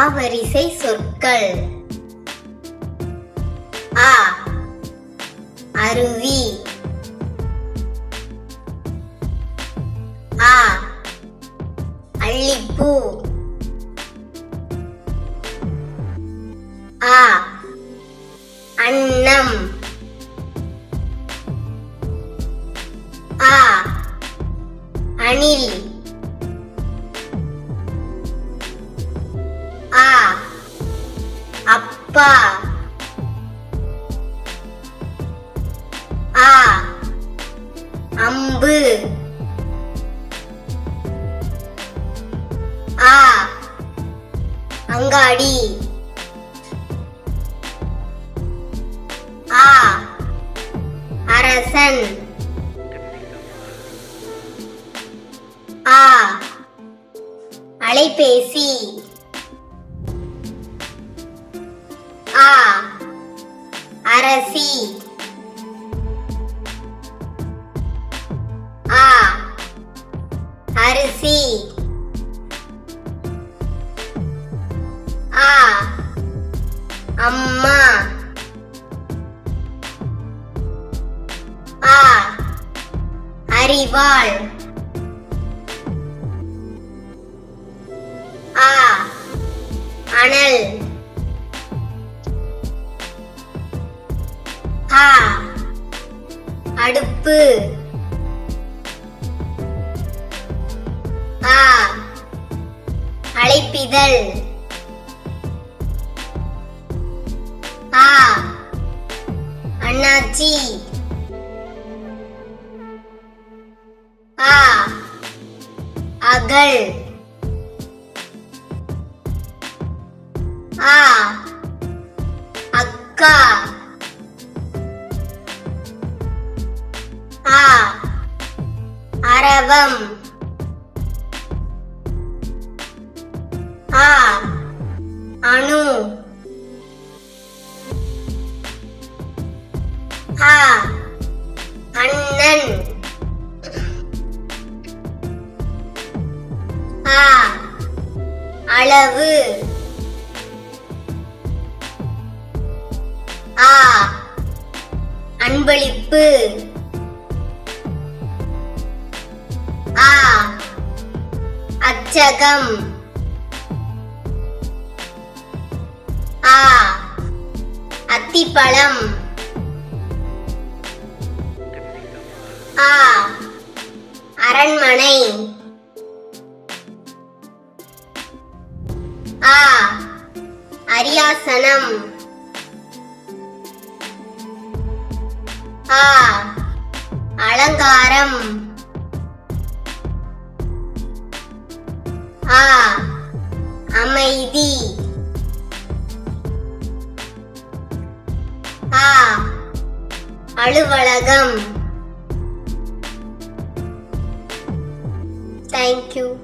ஆவரிசை சொற்கள். ஆ அருவி. ஆ அல்லிப்பூ. ஆ அன்னம். ஆ அணில். ஆ அப்பா. ஆ அம்பு. ஆ அங்காடி. ஆ அரசன். ஆ அலைபேசி. ஆ அரசி. ஆ அரிசி. ஆ அம்மா. ஆ அரிவாள். ஆ அனல். ஆ அடுப்பு. ஆ அழைப்பிதழ். ஆ அண்ணாச்சி. ஆ அகல். ஆ அக்கா. ஆ அரவம். ஆ அணு. ஆ அண்ணன். ஆ அளவு. ஆ அன்பளிப்பு. ஆ அச்சகம். ஆ அத்திப்பழம். ஆ அரண்மனை. ஆ அரியாசனம். ஆ அலங்காரம். ஆ அமைதி. ஆ அலுவலகம். Thank you.